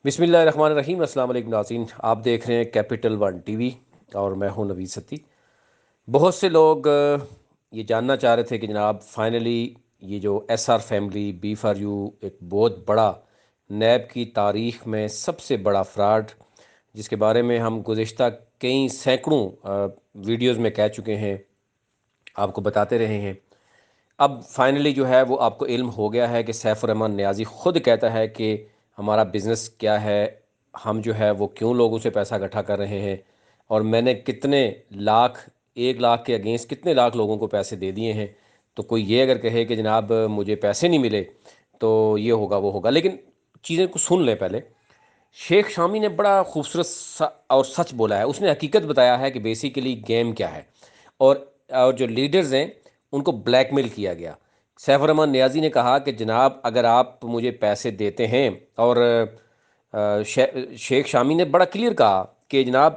بسم اللہ الرحمن الرحیم۔ السلام علیکم ناظرین، آپ دیکھ رہے ہیں کیپٹل ون ٹی وی اور میں ہوں نوید ستی۔ بہت سے لوگ یہ جاننا چاہ رہے تھے کہ جناب فائنلی یہ جو S R family B for U ایک بہت بڑا نیب کی تاریخ میں سب سے بڑا فراڈ، جس کے بارے میں ہم گزشتہ کئی سینکڑوں ویڈیوز میں کہہ چکے ہیں، آپ کو بتاتے رہے ہیں، اب فائنلی جو ہے وہ آپ کو علم ہو گیا ہے کہ سیف الرحمن نیازی خود کہتا ہے کہ ہمارا بزنس کیا ہے، ہم جو ہے وہ کیوں لوگوں سے پیسہ اکٹھا کر رہے ہیں، اور میں نے کتنے لاکھ، 1 لاکھ کے اگینسٹ کتنے لاکھ لوگوں کو پیسے دے دیے ہیں۔ تو کوئی یہ اگر کہے کہ جناب مجھے پیسے نہیں ملے تو یہ ہوگا وہ ہوگا، لیکن چیزیں کو سن لیں پہلے۔ شیخ شامی نے بڑا خوبصورت اور سچ بولا ہے، اس نے حقیقت بتایا ہے کہ بیسیکلی گیم کیا ہے، اور جو لیڈرز ہیں ان کو بلیک میل کیا گیا۔ سیف الرحمن نیازی نے کہا کہ جناب اگر آپ مجھے پیسے دیتے ہیں، اور شیخ شامی نے بڑا کلیئر کہا کہ جناب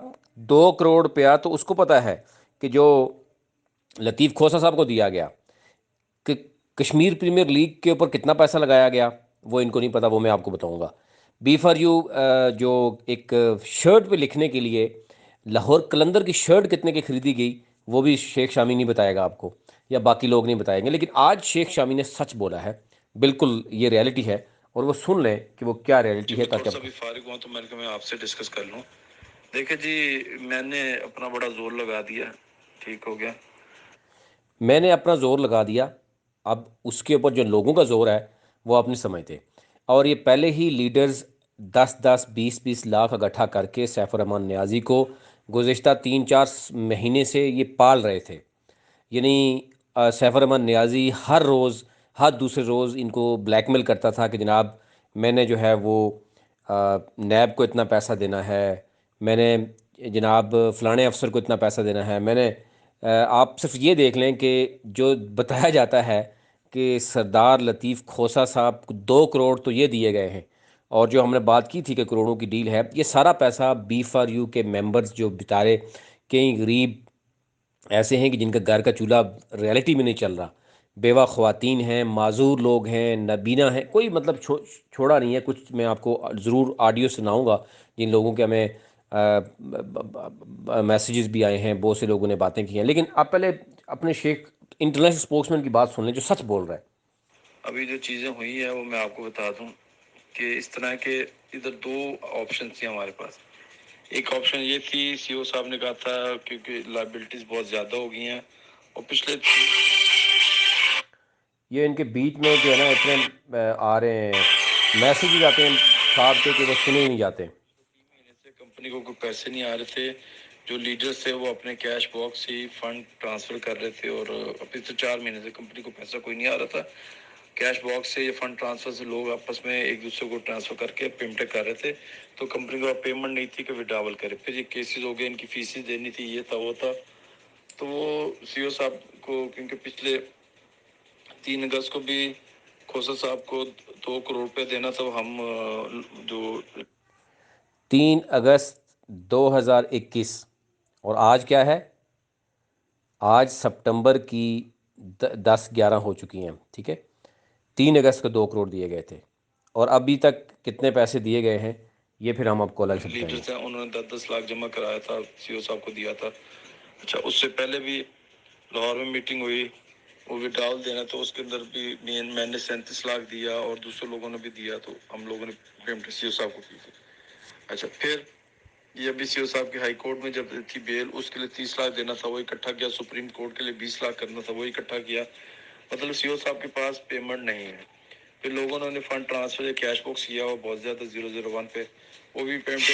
2 کروڑ روپیہ تو اس کو پتہ ہے کہ جو لطیف کھوسہ صاحب کو دیا گیا، کہ کشمیر پریمیئر لیگ کے اوپر کتنا پیسہ لگایا گیا وہ ان کو نہیں پتہ، وہ میں آپ کو بتاؤں گا۔ بی فار یو جو ایک شرٹ پہ لکھنے کے لیے لاہور قلندر کی شرٹ کتنے کی خریدی گئی وہ بھی شیخ شامی نہیں بتائے گا آپ کو، یا باقی لوگ نہیں بتائیں گے، لیکن آج شیخ شامی نے سچ بولا ہے، بالکل یہ ریالٹی ہے، اور وہ سن لیں کہ وہ کیا جی ریالٹی ہے میں تاکہ تھوڑا آپ سا کو۔ بھی فارغ ہوں تو میں نے کہا میں آپ سے ڈسکس کر لوں۔ دیکھیں جی، میں نے اپنا بڑا زور لگا دیا، ٹھیک ہو گیا۔ میں نے اپنا زور لگا دیا، اب اس کے اوپر جو لوگوں کا زور ہے وہ آپ نہیں سمجھتے، اور یہ پہلے ہی لیڈرز 10-10 20-20 لاکھ اکٹھا کر کے سیف الرحمن نیازی کو گزشتہ 3-4 مہینے سے یہ پال رہے تھے، یعنی سیف الرحمن نیازی ہر روز، ہر دوسرے روز ان کو بلیک میل کرتا تھا کہ جناب میں نے جو ہے وہ نیب کو اتنا پیسہ دینا ہے، میں نے جناب فلانے افسر کو اتنا پیسہ دینا ہے، میں نے آپ صرف یہ دیکھ لیں کہ جو بتایا جاتا ہے کہ سردار لطیف کھوسہ صاحب کو 2 کروڑ تو یہ دیے گئے ہیں، اور جو ہم نے بات کی تھی کہ کروڑوں کی ڈیل ہے، یہ سارا پیسہ بی فار یو کے ممبرز جو بیچارے کئی غریب ایسے ہیں کہ جن کا گھر کا چولہا ریالٹی میں نہیں چل رہا، بیوہ خواتین ہیں، معذور لوگ ہیں، نابینا ہیں، کوئی مطلب چھوڑا نہیں ہے، کچھ میں آپ کو ضرور آڈیو سناؤں گا جن لوگوں کے ہمیں میسیجز بھی آئے ہیں، بہت سے لوگوں نے باتیں کی ہیں، لیکن آپ پہلے اپنے شیخ انٹرنیشنل اسپوکس مین کی بات سن لیں جو سچ بول رہا ہے۔ ابھی جو چیزیں ہوئی ہیں وہ میں آپ کو بتا دوں کہ اس طرح کے ادھر 2 آپشن تھے ہمارے پاس۔ ایک آپشن یہ تھی، سی او صاحب نے کہا تھا کیونکہ لائبلٹیز بہت زیادہ ہو گئی ہیں، اور پچھلے یہ ان کے بیچ میں جو ہے نا اتنے آ رہے ہیں میسیجز آتے ہیں صاحب کے کہ وہ سنے ہی نہیں جاتے۔ 3 مہینے سے کمپنی کو کوئی پیسے نہیں آ رہے تھے، جو لیڈرز تھے وہ اپنے کیش باکس سے ہی فنڈ ٹرانسفر کر رہے تھے، اور ابھی تو 4 مہینے سے کمپنی کو پیسہ کوئی نہیں آ رہا تھا۔ کیش باکس سے یہ فنڈ ٹرانسفر سے لوگ آپس میں ایک دوسرے کو ٹرانسفر کر کے پیمنٹ کر رہے تھے، تو کمپنی کو پیمنٹ نہیں تھی کہ وڈراول کرے، پھر یہ کیسز ہو گئے، ان کی فیسیں دینی تھی، یہ تھا وہ تھا، تو وہ سی او صاحب کو کیونکہ پچھلے 3 اگست کو بھی کھوسہ صاحب کو 2 کروڑ روپے دینا تھا، ہم جو 3 اگست 2021، اور آج کیا ہے؟ آج سپٹمبر کی 10-11 ہو چکی ہیں، ٹھیک ہے۔ 3 اگست کو 2 کروڑ دیے گئے تھے، اور ابھی تک کتنے پیسے دیے گئے ہیں یہ پھر ہم آپ کو الگ سے بتائیں گے۔ لیڈرز ہیں انہوں نے 10-10 لاکھ جمع کرایا تھا، سی او صاحب کو دیا تھا۔ اچھا، اس سے پہلے بھی لاہور میں میٹنگ ہوئی، وہ وڈراول دینا، تو اس کے اندر بھی میں نے 37 لاکھ دیا اور دوسرے لوگوں نے بھی دیا، تو ہم لوگوں نے پیمنٹ سی او صاحب کو کی تھی۔ اچھا، پھر یہ ابھی سی او صاحب کی ہائی کورٹ میں جب تھی بیل، اس کے لیے 30 لاکھ دینا تھا، وہ اکٹھا کیا۔ سپریم کورٹ کے لیے 20 لاکھ کرنا تھا، وہ اکٹھا کیا۔ مطلب سی او صاحب کے پاس پیمنٹ نہیں ہے۔ پھر لوگوں نے فنڈ ٹرانسفر کیش باکس کیا، وہ بہت زیادہ 001 پہ، وہ بھی پیمنٹ۔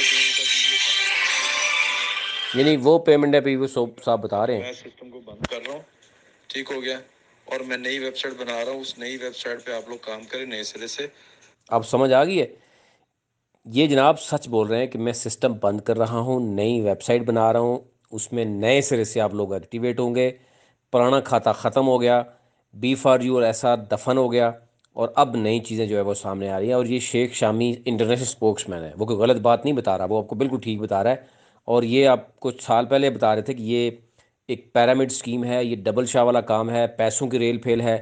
یعنی وہ پیمنٹ ہے پہ وہ صاحب بتا رہے ہیں۔ میں سسٹم کو بند کر رہا ہوں، ٹھیک ہو گیا، اور میں نئی ویب سائٹ بنا رہا ہوں، اس نئی ویب سائٹ پہ آپ لوگ کام کریں نئے سرے سے۔ اب سمجھ آ گئی ہے؟ یہ جناب سچ بول رہے ہیں کہ میں سسٹم بند کر رہا ہوں، نئی ویب سائٹ بنا رہا ہوں، اس میں نئے سرے سے آپ لوگ ایکٹیویٹ ہوں گے، پرانا کھاتا ختم ہو گیا، بی فار یو اور ایسا دفن ہو گیا، اور اب نئی چیزیں جو ہے وہ سامنے آ رہی ہیں۔ اور یہ شیخ شامی انٹرنیشنل اسپوکس مین ہے، وہ کوئی غلط بات نہیں بتا رہا، وہ آپ کو بالکل ٹھیک بتا رہا ہے، اور یہ آپ کچھ سال پہلے بتا رہے تھے کہ یہ ایک پیرامڈ اسکیم ہے، یہ ڈبل شاہ والا کام ہے، پیسوں کی ریل پھیل ہے،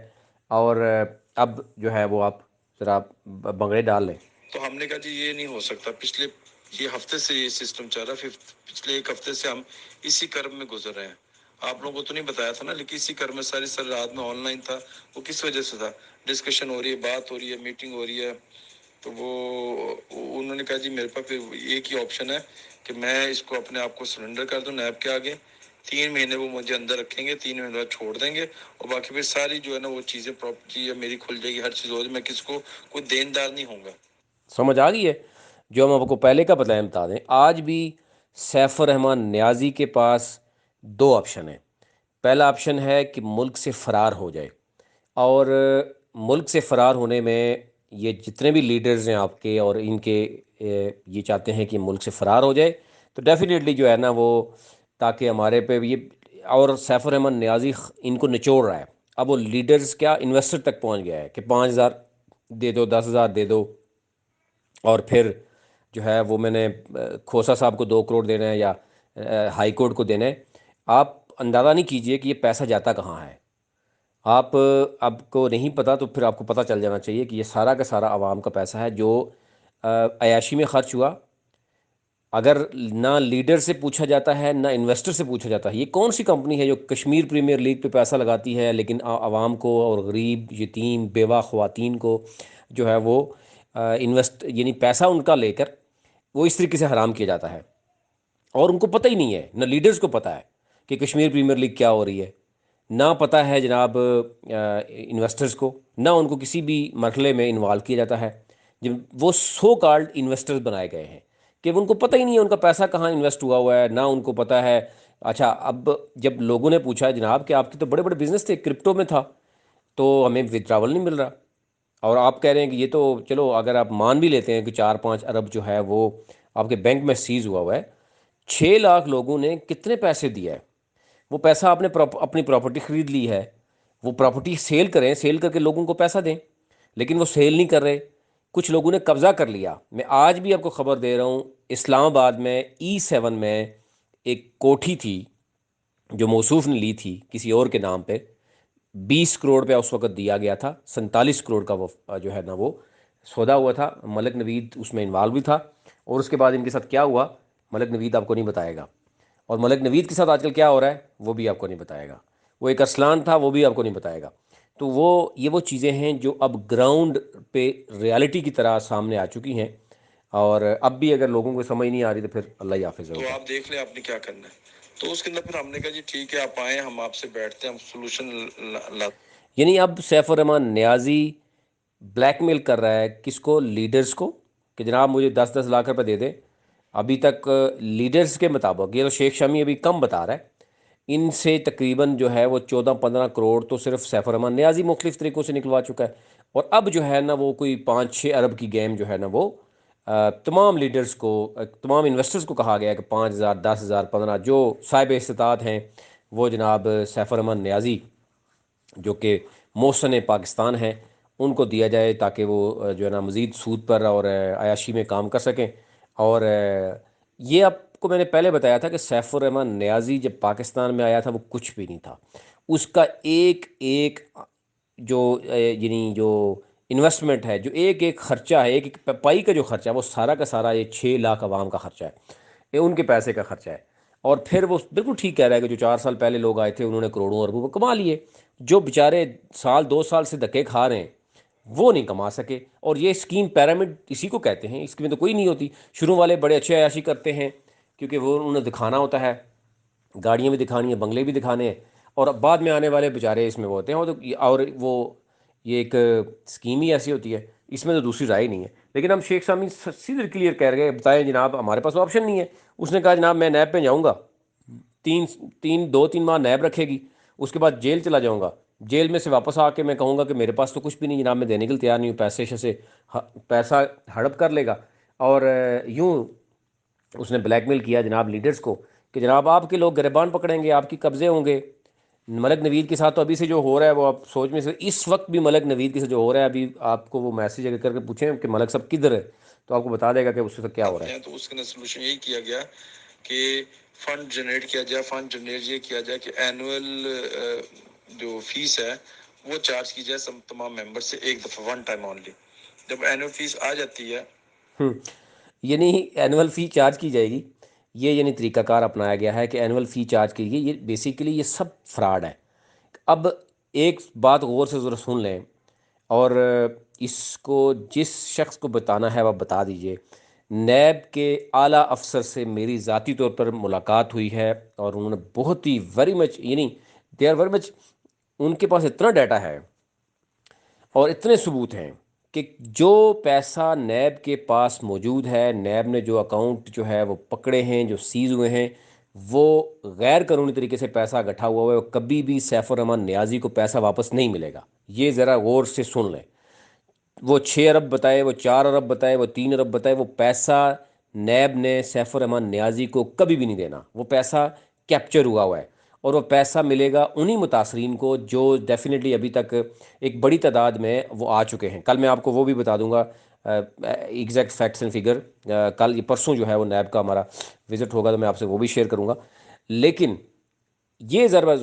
اور اب جو ہے وہ آپ ذرا بنگڑے ڈال لیں۔ تو ہم نے کہا جی یہ نہیں ہو سکتا، پچھلے یہ ہفتے سے یہ سسٹم چل رہا ہے، پچھلے ایک ہفتے سے ہم اسی کرم میں گزر رہے ہیں. آپ لوگوں کو تو نہیں بتایا تھا نا، لیکن اسی کرم میں ساری رات میں آن لائن تھا. وہ کس وجہ سے تھا؟ ڈسکشن ہو رہی ہے، بات ہو رہی ہے، میٹنگ ہو رہی ہے. تو وہ انہوں نے کہا جی میرے پاس ایک ہی آپشن ہے کہ میں اس کو اپنے آپ کو سرنڈر کر دوں نیب کے آگے. 3 مہینے وہ مجھے اندر رکھیں گے، 3 مہینے بعد چھوڑ دیں گے، اور باقی پھر ساری جو ہے نا وہ چیزیں پراپرٹی یا میری کھل جائے گی، ہر چیز ہو جائے، میں کس کو کوئی دیندار نہیں ہوں گا. سمجھ آ گئی ہے؟ جو ہم آپ کو پہلے کا بتائیں بتا دیں، آج بھی سیف الرحمان نیازی کے پاس 2 آپشن ہیں. پہلا آپشن ہے کہ ملک سے فرار ہو جائے، اور ملک سے فرار ہونے میں یہ جتنے بھی لیڈرز ہیں آپ کے اور ان کے یہ چاہتے ہیں کہ ملک سے فرار ہو جائے، تو ڈیفینیٹلی جو ہے نا وہ تاکہ ہمارے پہ یہ، اور سیف الرحمان نیازی ان کو نچوڑ رہا ہے. اب وہ لیڈرز کیا انویسٹر تک پہنچ گیا ہے کہ 5,000 دے دو، 10,000 دے دو، اور پھر جو ہے وہ میں نے کھوسا صاحب کو 2 کروڑ دینا ہے یا ہائی کورٹ کو دینا ہے. آپ اندازہ نہیں کیجئے کہ یہ پیسہ جاتا کہاں ہے. آپ کو نہیں پتہ، تو پھر آپ کو پتہ چل جانا چاہیے کہ یہ سارا کا سارا عوام کا پیسہ ہے جو عیاشی میں خرچ ہوا. اگر نہ لیڈر سے پوچھا جاتا ہے نہ انویسٹر سے پوچھا جاتا ہے. یہ کون سی کمپنی ہے جو کشمیر پریمیئر لیگ پہ پیسہ لگاتی ہے لیکن عوام کو اور غریب یتیم بیوہ خواتین کو جو ہے وہ یعنی پیسہ ان کا لے کر وہ اس طریقے سے حرام کیا جاتا ہے، اور ان کو پتہ ہی نہیں ہے، نہ لیڈرز کو پتہ ہے کہ کشمیر پریمیئر لیگ کیا ہو رہی ہے، نہ پتہ ہے جناب انویسٹرز کو، نہ ان کو کسی بھی مرحلے میں انوالو کیا جاتا ہے. جب وہ سو کالڈ انویسٹرز بنائے گئے ہیں کہ ان کو پتہ ہی نہیں ہے ان کا پیسہ کہاں انویسٹ ہوا ہے، نہ ان کو پتہ ہے. اچھا، اب جب لوگوں نے پوچھا جناب کہ آپ کے تو بڑے بڑے بزنس تھے، کرپٹو میں تھا، تو ہمیں ودراول نہیں مل رہا، اور آپ کہہ رہے ہیں کہ یہ تو چلو اگر آپ مان بھی لیتے ہیں کہ 4-5 ارب جو ہے وہ آپ کے بینک میں سیز ہوا ہے، 6 لاکھ لوگوں نے کتنے پیسے دیا ہے؟ وہ پیسہ آپ نے اپنی پراپرٹی خرید لی ہے، وہ پراپرٹی سیل کریں، سیل کر کے لوگوں کو پیسہ دیں، لیکن وہ سیل نہیں کر رہے. کچھ لوگوں نے قبضہ کر لیا. میں آج بھی آپ کو خبر دے رہا ہوں، اسلام آباد میں E7 میں ایک کوٹھی تھی جو موصوف نے لی تھی کسی اور کے نام پہ. 20 کروڑ پہ اس وقت دیا گیا تھا، 47 کروڑ کا وہ جو ہے نا وہ سودا ہوا تھا. ملک نوید اس میں انوالو بھی تھا، اور اس کے بعد ان کے ساتھ کیا ہوا ملک نوید آپ کو نہیں بتائے گا، اور ملک نوید کے ساتھ آج کل کیا ہو رہا ہے وہ بھی آپ کو نہیں بتائے گا. وہ ایک ارسلان تھا، وہ بھی آپ کو نہیں بتائے گا. تو یہ وہ چیزیں ہیں جو اب گراؤنڈ پہ ریالٹی کی طرح سامنے آ چکی ہیں، اور اب بھی اگر لوگوں کو سمجھ نہیں آ رہی تو پھر اللہ ہی حافظ ہے ان تو کا. آپ دیکھ لیں آپ نے کیا کرنا ہے. تو اس کے اندر پھر ہم نے کہا جی ٹھیک ہے آپ آئیں، ہم آپ سے بیٹھتے ہیں، ہم سولوشن یعنی اب سیف الرحمان نیازی بلیک میل کر رہا ہے کس کو؟ لیڈرز کو، کہ جناب مجھے 10-10 لاکھ روپے دے دیں. ابھی تک لیڈرز کے مطابق، یہ تو شیخ شامی ابھی کم بتا رہا ہے، ان سے تقریباً جو ہے وہ 14-15 کروڑ تو صرف سیف الرحمان نیازی مختلف طریقوں سے نکلوا چکا ہے. اور اب جو ہے نا وہ کوئی 5-6 ارب کی گیم جو ہے نا وہ تمام لیڈرز کو، تمام انویسٹرز کو کہا گیا ہے کہ 5,000 10,000 15 جو صاحب استطاعت ہیں وہ جناب سیف الرحمان نیازی جو کہ محسن پاکستان ہیں ان کو دیا جائے، تاکہ وہ جو ہے نا مزید سود پر اور عیاشی میں کام کر سکیں. اور یہ آپ کو میں نے پہلے بتایا تھا کہ سیف الرحمان نیازی جب پاکستان میں آیا تھا وہ کچھ بھی نہیں تھا. اس کا ایک ایک جو یعنی جو انویسٹمنٹ ہے، جو ایک ایک خرچہ ہے، ایک ایک پائی کا جو خرچہ ہے، وہ سارا کا سارا یہ 6 لاکھ عوام کا خرچہ ہے، یہ ان کے پیسے کا خرچہ ہے. اور پھر وہ بالکل ٹھیک کہہ رہا ہے کہ جو 4 سال پہلے لوگ آئے تھے انہوں نے کروڑوں اربوں کو کما لیے، جو بیچارے 2 سال سے دھکے کھا رہے ہیں وہ نہیں کما سکے. اور یہ اسکیم پیرامڈ اسی کو کہتے ہیں، اس میں تو کوئی نہیں ہوتی. شروع والے بڑے اچھے عیاشی کرتے ہیں کیونکہ وہ انہیں دکھانا ہوتا ہے، گاڑیاں بھی دکھانی ہیں، بنگلے بھی دکھانے ہیں، اور بعد میں آنے والے بیچارے اس میں وہ ہوتے ہیں. اور وہ یہ ایک اسکیم ہی ایسی ہوتی ہے، اس میں تو دوسری رائے نہیں ہے. لیکن ہم شیخ سامی سیدھے کلیئر کہہ رہے ہیں، بتائیں جناب ہمارے پاس آپشن نہیں ہے. اس نے کہا جناب میں نیب پہ جاؤں گا، 2-3 ماہ نیب رکھے گی، اس کے بعد جیل چلا جاؤں گا، جیل میں سے واپس آ کے میں کہوں گا کہ میرے پاس تو کچھ بھی نہیں جناب، میں دینے کے لیے تیار نہیں ہوں، پیسہ ہڑپ کر لے گا. اور یوں اس نے بلیک میل کیا جناب لیڈرز کو کہ جناب آپ کے لوگ گریبان پکڑیں گے، آپ کی قبضے ہوں گے. ملک نوید کے ساتھ تو ابھی سے جو ہو رہا ہے وہ آپ سوچ میں سے، اس وقت بھی ملک نوید کے ساتھ جو ہو رہا ہے، ابھی آپ کو وہ میسیج اگر کر کے پوچھیں کہ ملک صاحب کدھر ہے تو آپ کو بتا دے گا کہ اس سے کیا ہو رہا ہے. تو اس کا سولوشن یہی کیا گیا کہ فنڈ جنریٹ کیا جائے. فنڈ جنریٹ یہ کیا جائے کہ اینول جو فیس ہے وہ چارج کی جائے تمام ممبر سے ایک دفعہ، ون ٹائم اونلی. جب اینول فیس آ جاتی ہے ہوں، یعنی اینول فی چارج کی جائے گی، یہ یعنی طریقہ کار اپنایا گیا ہے کہ اینول فی چارج کی گئی، یہ بیسیکلی یہ سب فراڈ ہے۔ اب ایک بات غور سے ذرا سن لیں، اور اس کو جس شخص کو بتانا ہے وہ بتا دیجئے۔ نیب کے اعلیٰ افسر سے میری ذاتی طور پر ملاقات ہوئی ہے، اور انہوں نے بہت ہی ویری مچ، یعنی دے آر ویری مچ، ان کے پاس اتنا ڈیٹا ہے اور اتنے ثبوت ہیں کہ جو پیسہ نیب کے پاس موجود ہے، نیب نے جو اکاؤنٹ جو ہے وہ پکڑے ہیں، جو سیز ہوئے ہیں، وہ غیر قانونی طریقے سے پیسہ گٹھا ہوا ہے، وہ کبھی بھی سیف الرحمان نیازی کو پیسہ واپس نہیں ملے گا۔ یہ ذرا غور سے سن لیں۔ وہ 6 ارب بتائے، وہ 4 ارب بتائے، وہ 3 ارب بتائے، وہ پیسہ نیب نے سیف الرحمان نیازی کو کبھی بھی نہیں دینا۔ وہ پیسہ کیپچر ہوا ہے، اور وہ پیسہ ملے گا انہی متاثرین کو جو ڈیفینیٹلی ابھی تک ایک بڑی تعداد میں وہ آ چکے ہیں۔ کل میں آپ کو وہ بھی بتا دوں گا ایگزیکٹ فیکٹس اینڈ فگر۔ کل یہ پرسوں جو ہے وہ نیب کا ہمارا وزٹ ہوگا، تو میں آپ سے وہ بھی شیئر کروں گا۔ لیکن یہ ذرا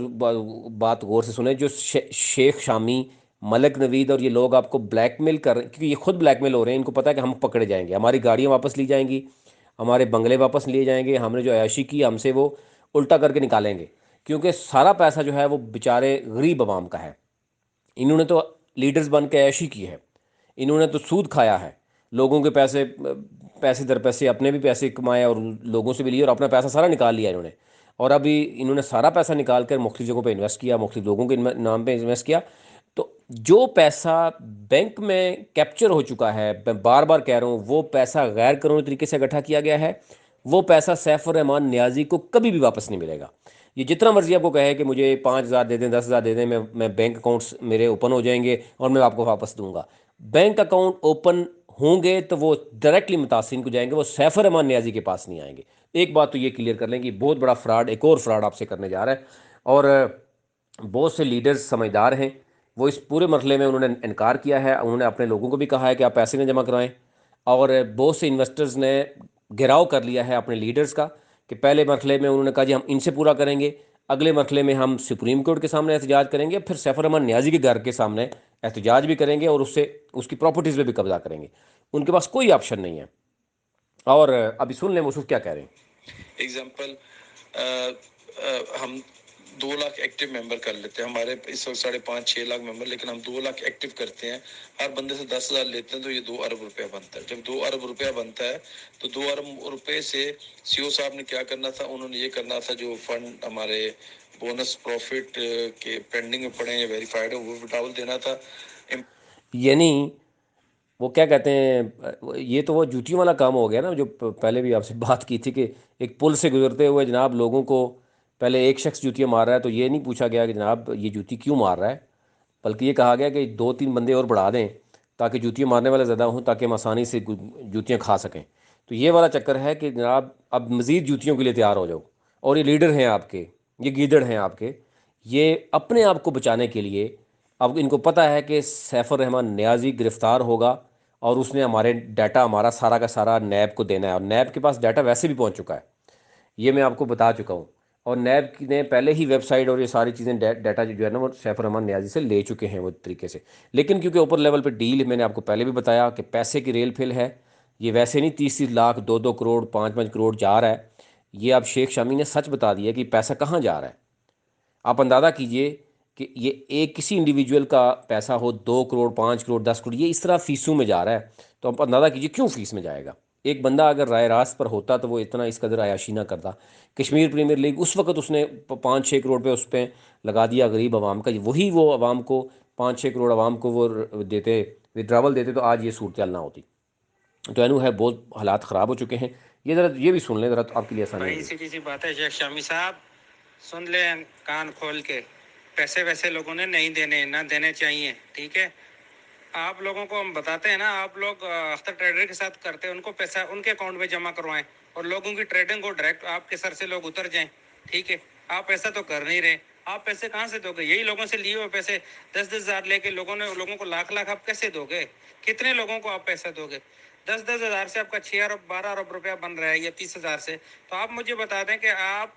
بات غور سے سنیں، جو شیخ شامی، ملک نوید اور یہ لوگ آپ کو بلیک میل کر رہے ہیں، کیونکہ یہ خود بلیک میل ہو رہے ہیں، ان کو پتہ ہے کہ ہم پکڑے جائیں گے، ہماری گاڑیاں واپس لی جائیں گی، ہمارے بنگلے واپس لیے جائیں گے، ہم نے جو عیاشی کی ہم سے وہ الٹا کر کے نکالیں گے، کیونکہ سارا پیسہ جو ہے وہ بیچارے غریب عوام کا ہے۔ انہوں نے تو لیڈرز بن کے عیاشی کی ہے، انہوں نے تو سود کھایا ہے، لوگوں کے پیسے، پیسے در پیسے، اپنے بھی پیسے کمائے اور لوگوں سے بھی لیے، اور اپنا پیسہ سارا نکال لیا انہوں نے۔ اور ابھی انہوں نے سارا پیسہ نکال کر مختلف جگہوں پہ انویسٹ کیا، مختلف لوگوں کے نام پہ انویسٹ کیا۔ تو جو پیسہ بینک میں کیپچر ہو چکا ہے، میں بار بار کہہ رہا ہوں، وہ پیسہ غیر قانونی طریقے سے اکٹھا کیا گیا ہے، وہ پیسہ سیف الرحمان نیازی کو کبھی بھی واپس نہیں ملے گا۔ یہ جتنا مرضی آپ کو کہے کہ مجھے 5,000 دے دیں، 10,000 دے دیں، میں بینک اکاؤنٹس میرے اوپن ہو جائیں گے اور میں آپ کو واپس دوں گا، بینک اکاؤنٹ اوپن ہوں گے تو وہ ڈائریکٹلی متاثرین کو جائیں گے، وہ سیف الرحمان نیازی کے پاس نہیں آئیں گے۔ ایک بات تو یہ کلیئر کر لیں کہ بہت بڑا فراڈ، ایک اور فراڈ آپ سے کرنے جا رہا ہے، اور بہت سے لیڈرز سمجھدار ہیں، وہ اس پورے مرحلے میں انہوں نے انکار کیا ہے، انہوں نے اپنے لوگوں کو بھی کہا ہے کہ آپ پیسے نہ جمع کرائیں، اور بہت سے انویسٹرز نے گھیراؤ کر لیا ہے اپنے لیڈرز کا، کہ پہلے مرحلے میں انہوں نے کہا جی ہم ان سے پورا کریں گے، اگلے مرحلے میں ہم سپریم کورٹ کے سامنے احتجاج کریں گے، پھر سیف الرحمان نیازی کے گھر کے سامنے احتجاج بھی کریں گے، اور اس کی پراپرٹیز پہ بھی قبضہ کریں گے۔ ان کے پاس کوئی آپشن نہیں ہے۔ اور ابھی سن لیں وہ کیا کہہ رہے ہیں۔ ایگزامپل، ہم 2 لاکھ ایکٹیو ممبر کر لیتے ہیں، ہمارے اس وقت 5.5-6 لاکھ ممبر، لیکن ہم 2 لاکھ ایکٹیو کرتے ہیں، ہر بندے سے 10,000 لیتے ہیں، تو یہ 2 ارب روپیہ بنتا ہے۔ جب 2 ارب روپیہ بنتا ہے تو 2 ارب روپے سے سی او صاحب نے کیا کرنا تھا، انہوں نے یہ کرنا تھا، جو فنڈ ہمارے بونس پروفٹ کے پینڈنگ میں پڑے ہیں یا ویریفائڈ ہیں، وہ ڈاول دینا تھا۔ یعنی وہ کیا کہتے ہیں، یہ تو وہ جوتیوں والا کام ہو گیا نا، جو پہلے بھی آپ سے بات کی تھی، کہ ایک پل سے گزرتے ہوئے جناب لوگوں کو پہلے ایک شخص جوتیاں مار رہا ہے، تو یہ نہیں پوچھا گیا کہ جناب یہ جوتی کیوں مار رہا ہے، بلکہ یہ کہا گیا کہ 2-3 بندے اور بڑھا دیں تاکہ جوتیاں مارنے والے زیادہ ہوں، تاکہ ہم آسانی سے جوتیاں کھا سکیں۔ تو یہ والا چکر ہے کہ جناب اب مزید جوتیوں کے لیے تیار ہو جاؤ، اور یہ لیڈر ہیں آپ کے، یہ گیدڑ ہیں آپ کے، یہ اپنے آپ کو بچانے کے لیے، اب ان کو پتہ ہے کہ سیف الرحمان نیازی گرفتار ہوگا، اور اس نے ہمارے ڈیٹا، ہمارا سارا کا سارا نیب کو دینا ہے، اور نیب کے پاس ڈیٹا ویسے بھی پہنچ چکا ہے، یہ میں آپ کو بتا چکا ہوں، اور نیب نے پہلے ہی ویب سائٹ اور یہ ساری چیزیں ڈیٹا جو ہے نا وہ سیف الرحمان نیازی سے لے چکے ہیں وہ طریقے سے۔ لیکن کیونکہ اوپر لیول پہ ڈیل، میں نے آپ کو پہلے بھی بتایا کہ پیسے کی ریل پھل ہے، یہ ویسے نہیں 30 لاکھ 2 کروڑ 5 کروڑ جا رہا ہے، یہ اب شیخ شامی نے سچ بتا دیا کہ پیسہ کہاں جا رہا ہے۔ آپ اندازہ کیجئے کہ یہ ایک کسی انڈیویجول کا پیسہ ہو 2 کروڑ 5 کروڑ 10 کروڑ، یہ اس طرح فیسوں میں جا رہا ہے، تو آپ اندازہ کیجئے کیوں فیس میں جائے گا۔ ایک بندہ اگر رائے راست پر ہوتا تو وہ اتنا اس قدر عیاشی نہ کرتا۔ کشمیر پریمیئر لیگ اس وقت اس نے 5-6 کروڑ پہ اس پہ لگا دیا غریب عوام کا، وہی وہ عوام کو 5-6 کروڑ عوام کو وہ دیتے، ودراول دیتے، تو آج یہ صورتحال نہ ہوتی۔ تو اینو ہے، بہت حالات خراب ہو چکے ہیں۔ یہ ذرا یہ بھی سن لیں ذرا، تو آپ کے لیے آسانی بھائی ہوگی۔ سیدھی سی بات ہے شیخ شامی صاحب، سن لیں کان کھول کے، پیسے ویسے لوگوں نے نہیں دینے، نہ دینے چاہیے، ٹھیک ہے؟ آپ لوگوں کو ہم بتاتے ہیں نا، آپ لوگ اختر ٹریڈر کے ساتھ کرتے ہیں، ان کو پیسہ ان کے اکاؤنٹ میں جمع کروائیں، اور لوگوں کی ٹریڈنگ کو ڈائریکٹ آپ کے سر سے لوگ اتر جائیں، ٹھیک ہے؟ آپ ایسا تو کر نہیں رہے، آپ پیسے کہاں سے دو گے؟ یہی لوگوں سے لیے ہوئے پیسے 10,000 لے کے لوگوں کو لاکھ آپ کیسے دو گے؟ کتنے لوگوں کو آپ پیسہ دو گے؟ 10,000 سے آپ کا 6 ارب 12 ارب روپیہ بن رہا ہے، یا 30,000 سے، تو آپ مجھے بتا دیں کہ آپ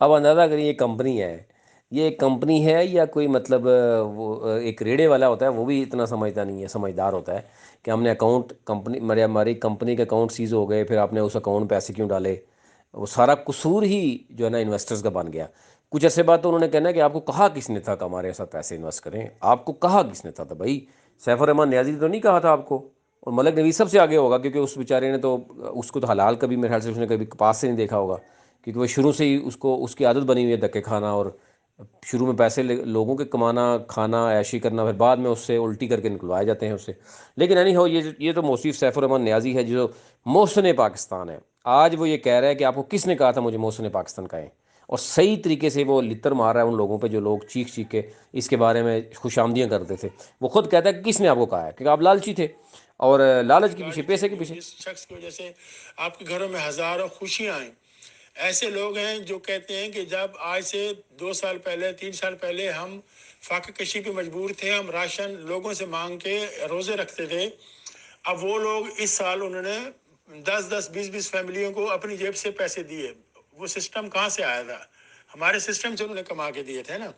اب اندازہ کریں یہ کمپنی ہے، یہ ایک کمپنی ہے یا کوئی مطلب وہ ایک ریڑے والا ہوتا ہے وہ بھی اتنا سمجھتا نہیں ہے، سمجھدار ہوتا ہے کہ ہم نے اکاؤنٹ کمپنی ہماری کمپنی کے اکاؤنٹ سیز ہو گئے، پھر آپ نے اس اکاؤنٹ پیسے کیوں ڈالے؟ وہ سارا قصور ہی جو ہے نا انویسٹرز کا بن گیا۔ کچھ عرصے بعد تو انہوں نے کہنا ہے کہ آپ کو کہا کس نے تھا کہ ہمارے ساتھ پیسے انویسٹ کریں؟ آپ کو کہا کس نے تھا بھائی؟ سیف الرحمان نیازی نے تو نہیں کہا تھا آپ کو، اور ملک نوید سب سے آگے ہوگا کیونکہ اس بیچارے نے تو اس کو تو حلال کبھی میرے خیال سے اس نے کبھی پاس سے نہیں دیکھا ہوگا، کیونکہ وہ شروع سے ہی اس کی عادت بنی ہوئی ہے دھکے کھانا، اور شروع میں پیسے لوگوں کے کمانا، کھانا، عیاشی کرنا، پھر بعد میں اس سے الٹی کر کے نکلوائے جاتے ہیں اس سے۔ لیکن اینی ہو، یہ تو موصیف سیف الرحمان نیازی ہے جو محسن پاکستان ہے۔ آج وہ یہ کہہ رہا ہے کہ آپ کو کس نے کہا تھا مجھے محسن پاکستان کہیں، اور صحیح طریقے سے وہ لتر مار رہا ہے ان لوگوں پہ جو لوگ چیخ چیخ کے اس کے بارے میں خوش آمدیاں کرتے تھے۔ وہ خود کہتا ہے کہ کس نے آپ کو کہا ہے، کہ آپ لالچی تھے اور لالچ کے پیچھے، گاڑی پیسے کے چینج ہوئی پیچھے۔ جس شخص کی وجہ سے آپ کے گھروں میں ہزاروں خوشیاں آئیں۔ ایسے لوگ ہیں جو کہتے ہیں کہ جب آج سے 2 سال پہلے 3 سال پہلے ہم فاقہ کشی پہ مجبور تھے، ہم راشن لوگوں سے مانگ کے روزے رکھتے تھے، اب وہ لوگ اس سال انہوں نے 10-10 20-20 فیملیوں کو اپنی جیب سے پیسے دیے۔ وہ سسٹم کہاں سے آیا تھا؟ ہمارے سسٹم سے انہوں نے کما کے دیے تھے نا۔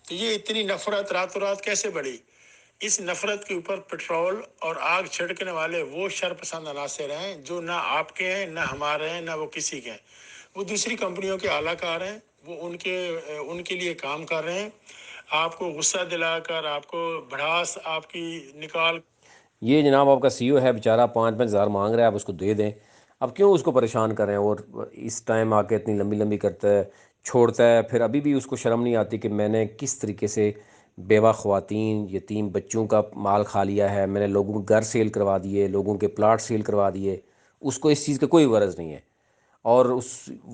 تو یہ اتنی نفرت راتوں رات کیسے بڑھی؟ اس نفرت کے اوپر پٹرول اور آگ چھڑکنے والے وہ شرپسند عناصر ہیں جو نہ آپ کے ہیں، نہ ہمارے ہیں، نہ وہ کسی کے ہیں۔ وہ دوسری کمپنیوں کے اعلیٰ کار ہیں، وہ ان کے لیے کام کر رہے ہیں، آپ کو غصہ دلا کر، آپ کو بھڑاس آپ کی نکال۔ یہ جناب آپ کا سی او ہے بیچارہ، 5-5 ہزار مانگ رہا ہے، آپ اس کو دے دیں۔ اب کیوں اس کو پریشان کریں؟ اور اس ٹائم آ کے اتنی لمبی لمبی کرتا ہے، چھوڑتا ہے، پھر ابھی بھی اس کو شرم نہیں آتی کہ میں نے کس طریقے سے بیوہ خواتین، یتیم بچوں کا مال کھا لیا ہے، میں نے لوگوں کے گھر سیل کروا دیے، لوگوں کے پلاٹ سیل کروا دیے۔ اس کو اس چیز کا کوئی غرض نہیں ہے، اور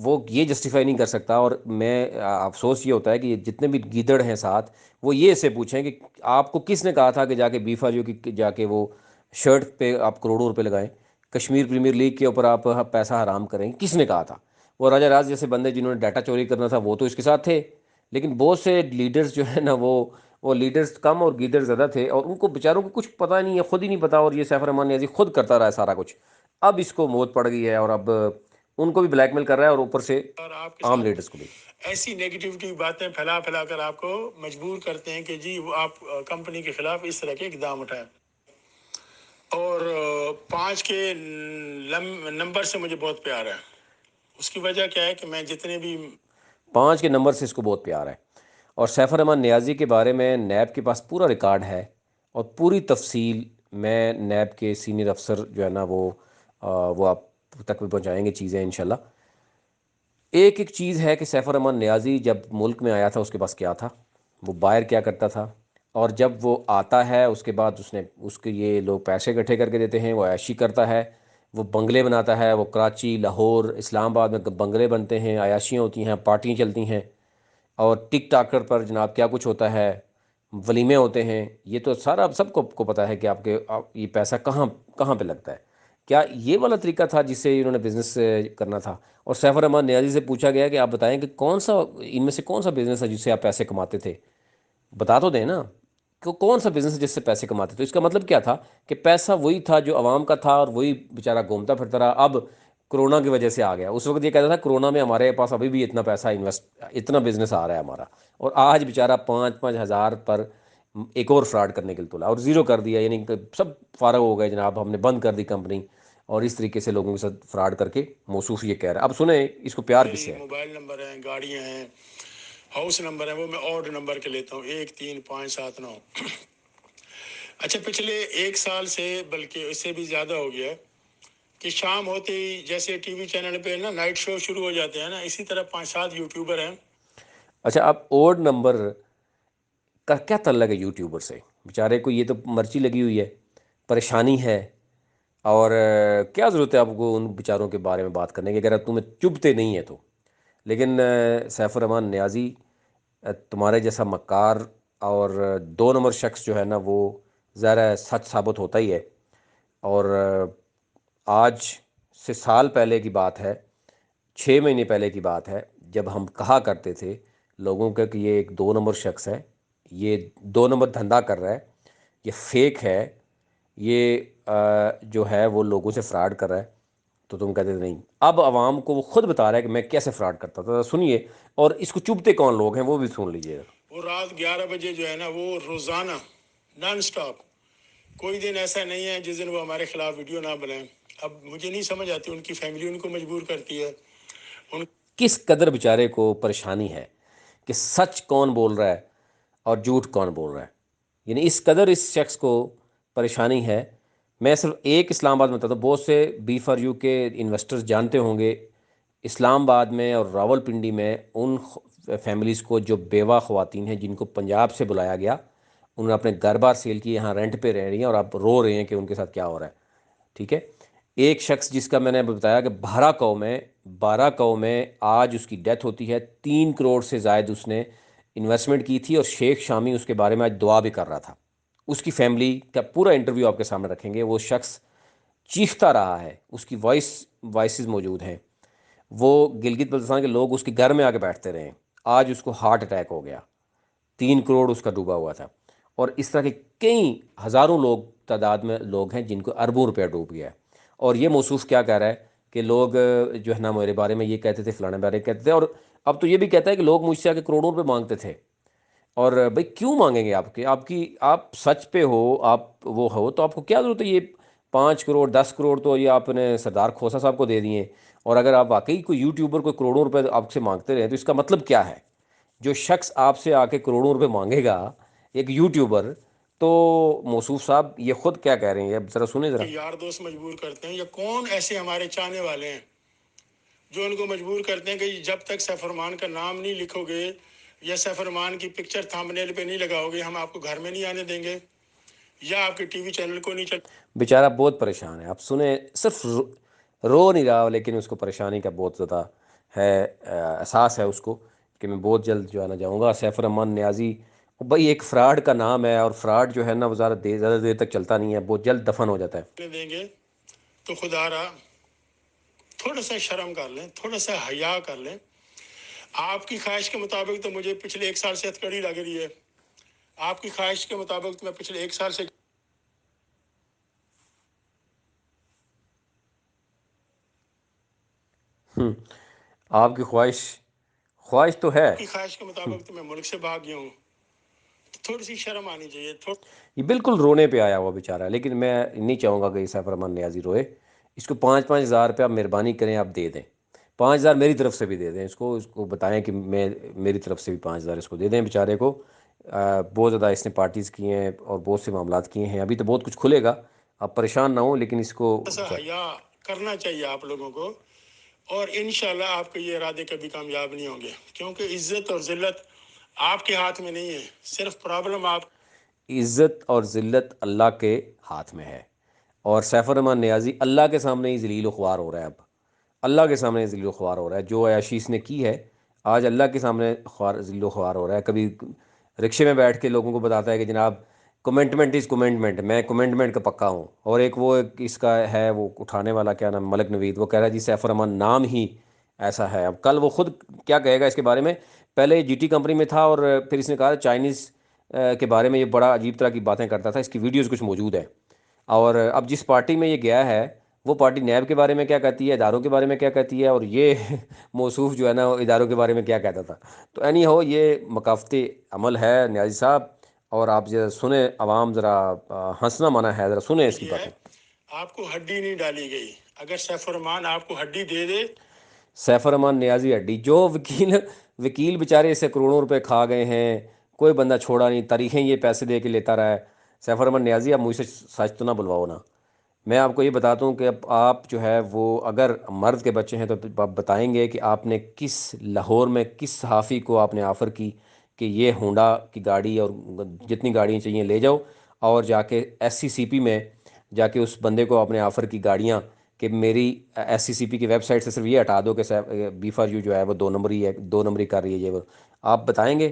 وہ یہ جسٹیفائی نہیں کر سکتا۔ اور میں افسوس یہ ہوتا ہے کہ یہ جتنے بھی گیدڑ ہیں ساتھ، وہ یہ سے پوچھیں کہ آپ کو کس نے کہا تھا کہ جا کے بیفا جو کہ جا کے وہ شرٹ پہ آپ کروڑوں روپے لگائیں، کشمیر پریمیئر لیگ کے اوپر آپ پیسہ حرام کریں؟ کس نے کہا تھا؟ وہ راجہ راز جیسے بندے جنہوں نے ڈاٹا چوری کرنا تھا وہ تو اس کے ساتھ تھے، لیکن بہت سے لیڈرز جو ہے نا وہ لیڈرز کم اور گیدڑ زیادہ تھے، اور ان کو بیچاروں کو کچھ پتہ نہیں ہے، خود ہی نہیں پتہ، اور یہ سیف الرحمان نیازی خود کرتا رہا ہے سارا کچھ۔ اب اس کو موت پڑ گئی ہے، اور اب ان کو بھی بلیک میل کر رہا ہے، اور اوپر سے اور آپ کے عام ساتھ لیڈرز کو بھی۔ ایسی نیگیٹیوٹی باتیں پھیلا پھیلا کر آپ کو مجبور کرتے ہیں کہ جی وہ آپ کمپنی کے خلاف اس طرح کے اقدام اٹھائیں۔ اور 5 کے نمبر سے مجھے بہت پیار ہے۔ اس کی وجہ کیا ہے کہ میں جتنے بھی 5 کے نمبر سے اس کو بہت پیار ہے، اور سیف الرحمان نیازی کے بارے میں نیب کے پاس پورا ریکارڈ ہے، اور پوری تفصیل میں نیب کے سینئر افسر جو ہے نا وہ آپ تک بھی پہنچائیں گے چیزیں انشاءاللہ۔ ایک ایک چیز ہے کہ سیف الرحمان نیازی جب ملک میں آیا تھا اس کے پاس کیا تھا، وہ باہر کیا کرتا تھا، اور جب وہ آتا ہے اس کے بعد اس کے یہ لوگ پیسے اکٹھے کر کے دیتے ہیں، وہ عیاشی کرتا ہے، وہ بنگلے بناتا ہے، وہ کراچی، لاہور، اسلام آباد میں بنگلے بنتے ہیں، عیاشیاں ہوتی ہیں، پارٹیاں چلتی ہیں، اور ٹک ٹاکر پر جناب کیا کچھ ہوتا ہے، ولیمے ہوتے ہیں۔ یہ تو سارا سب کو پتہ ہے کہ یہ پیسہ کہاں کہاں پہ لگتا ہے۔ کیا یہ والا طریقہ تھا جس سے انہوں نے بزنس کرنا تھا؟ اور سیف الرحمان نیازی سے پوچھا گیا کہ آپ بتائیں کہ کون سا ان میں سے کون سا بزنس ہے جس سے آپ پیسے کماتے تھے؟ بتا تو دیں نا کہ کون سا بزنس ہے جس سے پیسے کماتے تھے۔ اس کا مطلب کیا تھا کہ پیسہ وہی تھا جو عوام کا تھا، اور وہی بیچارہ گھومتا پھرتا رہا۔ اب کرونا کی وجہ سے آ گیا، اس وقت یہ کہتا تھا کرونا میں ہمارے پاس ابھی بھی اتنا پیسہ اتنا بزنس آ رہا ہے ہمارا، اور آج بیچارہ 5-5 ہزار پر ایک اور فراڈ کرنے کے لیے تولا اور زیرو کر دیا، یعنی کہ سب فارغ ہو گئے جناب، ہم نے بند کر دی کمپنی، اور اس طریقے سے لوگوں کے ساتھ فراڈ کر کے موصوف یہ کہہ رہا ہے۔ اب سنیں اس کو پیار کس میری سے ہے۔ موبائل نمبر ہیں، گاڑیاں ہیں، ہاؤس نمبر ہیں، وہ میں آڈ نمبر کے لیتا ہوں، 1 3 5 7 9۔ اچھا پچھلے 1 سال سے بلکہ اس سے بھی زیادہ ہو گیا کہ شام ہوتے ہی جیسے ٹی وی چینل پہ نا نائٹ شو شروع ہو جاتے ہیں نا، اسی طرح 5-7 یوٹیوبر ہیں۔ اچھا، اب اوڈ نمبر کا کیا تعلق ہے یوٹیوبر سے؟ بیچارے کو یہ تو مرچی لگی ہوئی ہے، پریشانی ہے، اور کیا ضرورت ہے آپ کو ان بیچاروں کے بارے میں بات کرنے کی اگر تمہیں چبھتے نہیں ہے تو؟ لیکن سیف الرحمان نیازی تمہارے جیسا مکار اور 2 نمبر شخص جو ہے نا وہ ظاہر ہے سچ ثابت ہوتا ہی ہے، اور آج سے سال پہلے کی بات ہے، 6 مہینے پہلے کی بات ہے، جب ہم کہا کرتے تھے لوگوں کا کہ یہ ایک 2 نمبر شخص ہے، یہ 2 نمبر دھندا کر رہا ہے، یہ فیک ہے، یہ جو ہے وہ لوگوں سے فراڈ کر رہا ہے، تو تم کہتے تھے نہیں. اب عوام کو وہ خود بتا رہا ہے کہ میں کیسے فراڈ کرتا تھا. سنیے، اور اس کو چبھتے کون لوگ ہیں وہ بھی سن لیجیے. وہ رات 11 بجے جو ہے نا وہ روزانہ نان سٹاپ، کوئی دن ایسا نہیں ہے جس دن وہ ہمارے خلاف ویڈیو نہ بنائیں. اب مجھے نہیں سمجھ آتی، ان کی فیملی ان کو مجبور کرتی ہے. ان کس قدر بیچارے کو پریشانی ہے کہ سچ کون بول رہا ہے اور جھوٹ کون بول رہا ہے. یعنی اس قدر اس شخص کو پریشانی ہے. میں صرف ایک اسلام آباد میں بتاتا ہوں، بہت سے بی فار یو کے انویسٹرز جانتے ہوں گے اسلام آباد میں اور راول پنڈی میں ان فیملیز کو جو بیوہ خواتین ہیں جن کو پنجاب سے بلایا گیا، انہوں نے اپنے گھر بار سیل کیے، یہاں رینٹ پہ رہ رہی ہیں اور آپ رو رہے ہیں کہ ان کے ساتھ کیا ہو رہا ہے. ٹھیک ہے. ایک شخص جس کا میں نے بتایا کہ بارہ کو میں آج اس کی ڈیتھ ہوتی ہے. 3 کروڑ سے زائد اس نے انویسٹمنٹ کی تھی اور شیخ شامی اس کے بارے میں آج دعا بھی کر رہا تھا. اس کی فیملی کا پورا انٹرویو آپ کے سامنے رکھیں گے. وہ شخص چیختا رہا ہے، اس کی وائسز موجود ہیں. وہ گلگت بلتستان کے لوگ اس کے گھر میں آ کے بیٹھتے رہے. آج اس کو ہارٹ اٹیک ہو گیا. 3 کروڑ اس کا ڈوبا ہوا تھا. اور اس طرح کے کئی ہزاروں لوگ تعداد میں لوگ ہیں جن کو اربوں روپیہ ڈوب گیا ہے. اور یہ موصوف کیا کہہ رہا ہے کہ لوگ جو ہے نا میرے بارے میں یہ کہتے تھے، فلانے بارے میں کہتے تھے، اور اب تو یہ بھی کہتا ہے کہ لوگ مجھ سے آ کے کروڑوں روپے مانگتے تھے. اور بھائی کیوں مانگیں گے؟ آپ سچ پہ ہو، آپ وہ ہو تو آپ کو کیا ضرورت ہے؟ یہ 5 کروڑ 10 کروڑ تو یہ آپ نے سردار کھوسا صاحب کو دے دیے. اور اگر آپ واقعی کوئی یوٹیوبر کوئی کروڑوں روپے آپ سے مانگتے رہے تو اس کا مطلب کیا ہے؟ جو شخص آپ سے آ کے کروڑوں روپے مانگے گا، ایک یوٹیوبر، تو موصوف صاحب یہ خود کیا کہہ رہے ہیں؟ اب ذرا سنیں ذرا. کے یار دوست مجبور کرتے ہیں، یا کون ایسے ہمارے چاہنے والے ہیں جو ان کو مجبور کرتے ہیں کہ جب تک سیف الرحمان کا نام نہیں لکھو گے یا سیف الرحمان کی پکچر تھمبنیل پہ نہیں لگاؤ گے، ہم آپ کو گھر میں نہیں آنے دیں گے یا آپ کے ٹی وی چینل کو نہیں چل. بیچارہ بہت پریشان ہے. آپ سنیں، صرف رو نہیں رہا لیکن اس کو پریشانی کا بہت زیادہ ہے، احساس ہے اس کو کہ میں بہت جلد جو ہے نا جاؤں گا. سیف الرحمان نیازی بھائی ایک فراڈ کا نام ہے، اور فراڈ جو ہے نا وہ زیادہ دیر تک چلتا نہیں ہے، بہت جلد دفن ہو جاتا ہے. دیں گے تو خدا را تھوڑا سا شرم کر لیں، تھوڑا سا حیا کر لیں. آپ کی خواہش کے مطابق تو مجھے پچھلے 1 سال سے ہتھکڑی لگ رہی ہے. آپ کی خواہش کے مطابق تو میں پچھلے 1 سال سے آپ کی خواہش تو ہے. آپ کی خواہش کے مطابق تو میں ملک سے بھاگ گیا ہوں. تھوڑی سی شرم آنی چاہیے. یہ بالکل رونے پہ آیا ہوا بیچارہ ہے، لیکن میں نہیں چاہوں گا کہ سیف الرحمان نیازی روئے. اس کو 5,000 روپیہ مہربانی کریں آپ دے دیں. 5,000 میری طرف سے بھی دے دیں. اس کو بتائیں کہ میری طرف سے بھی 5,000 اس کو دے دیں بیچارے کو. بہت زیادہ اس نے پارٹیز کی ہیں اور بہت سے معاملات کیے ہیں. ابھی تو بہت کچھ کھلے گا، آپ پریشان نہ ہوں، لیکن اس کو ایسا حیا کرنا چاہیے آپ لوگوں کو. اور انشاءاللہ آپ کے یہ ارادے کبھی کامیاب نہیں ہوں گے، کیونکہ عزت اور ذلت آپ کے ہاتھ میں نہیں ہے. صرف پرابلم آپ عزت اور ذلت اللہ کے ہاتھ میں ہے. اور سیف الرحمان نیازی اللہ کے سامنے ہی ذلیل و خوار ہو رہا ہے. اب اللہ کے سامنے ذلیل و خوار ہو رہا ہے. جو عیاشی اس نے کی ہے آج اللہ کے سامنے ذلیل و خوار ہو رہا ہے. کبھی رکشے میں بیٹھ کے لوگوں کو بتاتا ہے کہ جناب کمنٹمنٹ از کمنٹمنٹ، میں کمنٹمنٹ کا پکا ہوں. اور ایک وہ اس کا ہے وہ اٹھانے والا، کیا نام، ملک نوید، وہ کہہ رہا ہے جی سیف الرحمان نام ہی ایسا ہے. اب کل وہ خود کیا کہے گا اس کے بارے میں. پہلے جی ٹی کمپنی میں تھا اور پھر اس نے کہا چائنیز کے بارے میں یہ بڑا عجیب طرح کی باتیں کرتا تھا. اس کی ویڈیوز کچھ موجود ہے. اور اب جس پارٹی میں یہ گیا ہے وہ پارٹی نیب کے بارے میں کیا کہتی ہے، اداروں کے بارے میں کیا کہتی ہے، اور یہ موصوف جو ہے نا اداروں کے بارے میں کیا کہتا تھا. تو اینی ہو یہ مقافتی عمل ہے نیازی صاحب. اور آپ ذرا سنیں، عوام ذرا ہنسنا منع ہے، ذرا سنیں اس کی ہے. باتیں. آپ کو ہڈی نہیں ڈالی گئی. اگر سیف الرحمان آپ کو ہڈی دے دے، سیف الرحمان نیازی ہڈی، جو وکیل بیچارے اس سے کروڑوں روپے کھا گئے ہیں، کوئی بندہ چھوڑا نہیں، تاریخیں یہ پیسے دے کے لیتا رہا ہے. سیف الرحمان نیازی اب مجھ سے سچ تو نہ بلواؤ نا. میں آپ کو یہ بتاتا ہوں کہ اب آپ جو ہے وہ اگر مرد کے بچے ہیں تو آپ بتائیں گے کہ آپ نے کس لاہور میں کس صحافی کو آپ نے آفر کی کہ یہ ہونڈا کی گاڑی اور جتنی گاڑیاں چاہیے لے جاؤ، اور جا کے ایس سی سی پی میں جا کے اس بندے کو آپ نے آفر کی گاڑیاں کہ میری ایس سی سی پی کی ویب سائٹ سے صرف یہ ہٹا دو کہ بی فار یو جو ہے وہ 2 نمبری ہے، 2 نمبری کر رہی ہے. یہ وہ آپ بتائیں گے،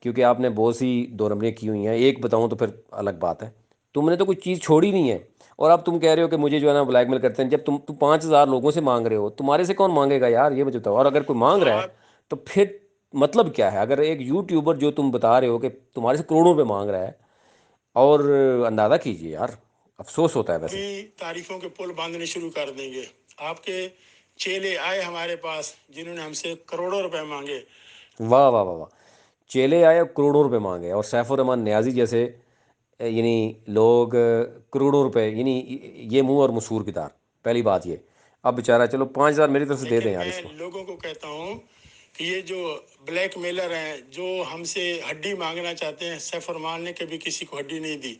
کیونکہ آپ نے بہت سی 2 نمبریاں کی ہوئی ہیں. ایک بتاؤں تو پھر الگ بات ہے. تم نے تو کوئی چیز چھوڑی نہیں ہے. اور اب تم کہہ رہے ہو کہ مجھے جو ہے نا بلیک میل کرتے ہیں. جب تم 5,000 لوگوں سے مانگ رہے ہو، تمہارے سے کون مانگے گا یار، یہ مجھے بتاؤ. اور اگر کوئی مانگ رہا ہے تو پھر مطلب کیا ہے؟ اگر ایک یوٹیوبر جو تم بتا رہے ہو کہ تمہارے سے کروڑوں روپے مانگ رہا ہے، اور اندازہ کیجئے یار، افسوس ہوتا ہے ویسے. بھی تعریفوں کے پل باندھنے شروع کر دیں گے. آپ کے چیلے آئے ہمارے پاس جنہوں نے ہم سے کروڑوں روپے مانگے. واہ واہ واہ واہ، چیلے آئے اور کروڑوں روپے مانگے، اور سیف الرحمان نیازی جیسے یعنی لوگ کروڑوں روپے، یعنی یہ منہ اور مسور کی تار. پہلی بات یہ، اب بیچارہ چلو 5,000 میری طرف سے دے دیں لیکن یار میں اس کو. لوگوں کو کہتا ہوں کہ یہ جو بلیک میلر ہیں جو ہم سے ہڈی مانگنا چاہتے ہیں، سیف الرحمان نے کبھی کسی کو ہڈی نہیں دی،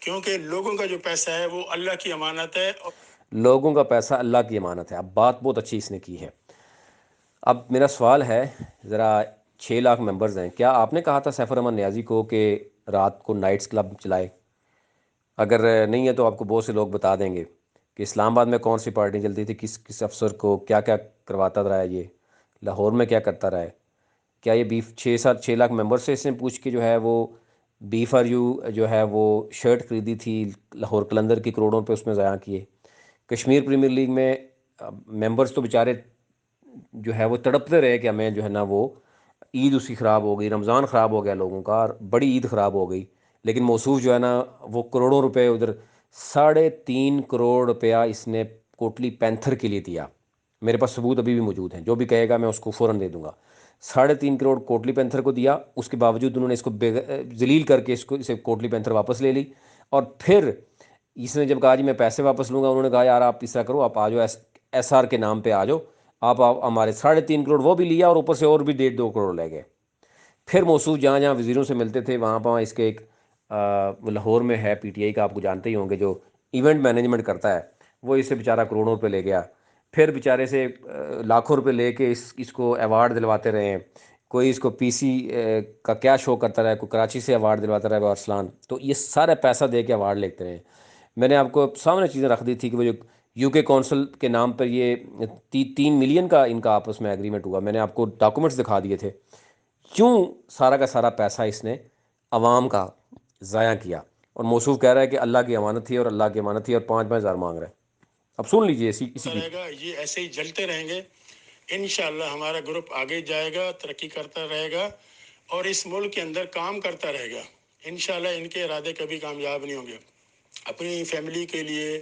کیونکہ لوگوں کا جو پیسہ ہے وہ اللہ کی امانت ہے. لوگوں کا پیسہ اللہ کی امانت ہے. اب بات بہت اچھی اس نے کی ہے. اب میرا سوال ہے، ذرا 6 لاکھ ممبرز ہیں، کیا آپ نے کہا تھا سیف الرحمان نیازی کو کہ رات کو نائٹس کلب چلائے؟ اگر نہیں ہے تو آپ کو بہت سے لوگ بتا دیں گے کہ اسلام آباد میں کون سی پارٹی چلتی تھی، کس کس افسر کو کیا کیا کرواتا رہا ہے، یہ لاہور میں کیا کرتا رہا ہے. کیا یہ بیف 6 لاکھ ممبر سے اس نے پوچھ کے جو ہے وہ بی فار یو جو ہے وہ شرٹ خریدی تھی لاہور قلندر کی، کروڑوں پہ اس میں ضائع کیے. کشمیر پریمیئر لیگ میں ممبرز تو بیچارے جو ہے وہ تڑپتے رہے کہ ہمیں جو ہے نا وہ عید اس کی خراب ہو گئی، رمضان خراب ہو گیا لوگوں کا، اور بڑی عید خراب ہو گئی. لیکن موصوف جو ہے نا وہ کروڑوں روپے ادھر 3.5 کروڑ روپیہ اس نے کوٹلی پینتھر کے لیے دیا. میرے پاس ثبوت ابھی بھی موجود ہیں، جو بھی کہے گا میں اس کو فوراً دے دوں گا. 3.5 کروڑ کوٹلی پینتھر کو دیا، اس کے باوجود انہوں نے اس کو ذلیل کر کے اسے کوٹلی پینتھر واپس لے لی. اور پھر اس نے جب کہا جی میں پیسے واپس لوں گا، انہوں نے کہا یار آپ اس طرح کرو، آپ آ جاؤ ایس آر کے نام پہ آ جاؤ. آپ ہمارے 3.5 کروڑ وہ بھی لیا اور اوپر سے اور بھی 1.5-2 کروڑ لے گئے. پھر موصوف جہاں جہاں وزیروں سے ملتے تھے وہاں وہاں اس کے ایک لاہور میں ہے پی ٹی آئی کا، آپ کو جانتے ہی ہوں گے، جو ایونٹ مینجمنٹ کرتا ہے، وہ اس سے بیچارہ کروڑوں روپے لے گیا. پھر بیچارے سے لاکھوں روپے لے کے اس کو ایوارڈ دلواتے رہے ہیں. کوئی اس کو پی سی کا کیا شو کرتا رہا ہے، کوئی کراچی سے ایوارڈ دلواتا رہا ہے ارسلان. تو یہ سارا پیسہ دے کے ایوارڈ لیتے رہے ہیں. میں نے آپ کو سامنے چیزیں رکھ دی تھی کہ وہ جو یو کے کونسل کے نام پر یہ 3 ملین کا ان کا آپس میں ایگریمنٹ ہوا، میں نے آپ کو ڈاکومنٹس دکھا دیے تھے. کیوں سارا کا سارا پیسہ اس نے عوام کا ضائع کیا؟ اور موصوف کہہ رہا ہے کہ اللہ کی امانت تھی اور اللہ کی امانت تھی، اور 5,000 مانگ رہا ہے. اب سن لیجئے اسی کی. رہے گا، یہ ایسے ہی جلتے رہیں گے. انشاءاللہ ہمارا گروپ آگے جائے گا، ترقی کرتا رہے گا اور اس ملک کے اندر کام کرتا رہے گا. انشاءاللہ ان کے ارادے کبھی کامیاب نہیں ہوں گے. اپنی فیملی کے لیے،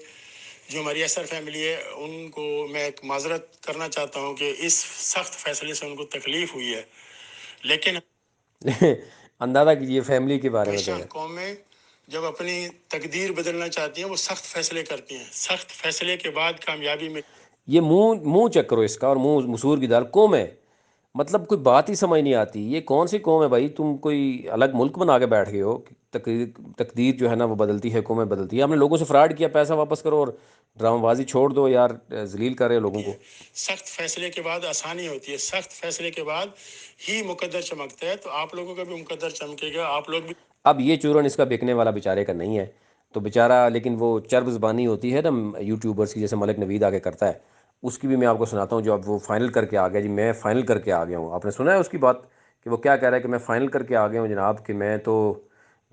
جو ہماری اثر فیملی ہے، ان کو میں ایک معذرت کرنا چاہتا ہوں کہ اس سخت فیصلے سے ان کو تکلیف ہوئی ہے، لیکن اندازہ کیجیے فیملی کے بارے میں ہمیشہ کہہ رہے قومیں جب اپنی تقدیر بدلنا چاہتی ہیں وہ سخت فیصلے کرتی ہیں. سخت فیصلے کے بعد کامیابی میں ہیں. یہ منہ چیک کرو اس کا، اور منہ مسور کی دال قوم ہے. مطلب کوئی بات ہی سمجھ نہیں آتی. یہ کون سی قوم ہے بھائی؟ تم کوئی الگ ملک بنا کے بیٹھ گئے ہو. تقدیر جو ہے نا وہ بدلتی ہے، قومیں بدلتی ہے. ہم نے لوگوں سے فراڈ کیا، پیسہ واپس کرو، اور ڈرامہ بازی چھوڑ دو یار، ذلیل کر رہے ہو لوگوں کو. سخت فیصلے کے بعد آسانی ہوتی ہے، سخت فیصلے کے بعد ہی مقدر چمکتا ہے. تو آپ لوگوں کا بھی مقدر چمکے گا، آپ لوگ بھی. اب یہ چورن اس کا بکنے والا بیچارے کا نہیں ہے تو بیچارہ، لیکن وہ چرب زبانی ہوتی ہے نا یوٹیوبرس کی، جیسے ملک نوید آگے کرتا ہے، اس کی بھی میں آپ کو سناتا ہوں. جو اب وہ فائنل کر کے آ گیا، جی میں فائنل کر کے آ گیا ہوں. آپ نے سنا ہے اس کی بات کہ وہ کیا کہہ رہا ہے کہ میں فائنل کر کے آ گیا ہوں جناب، کہ میں تو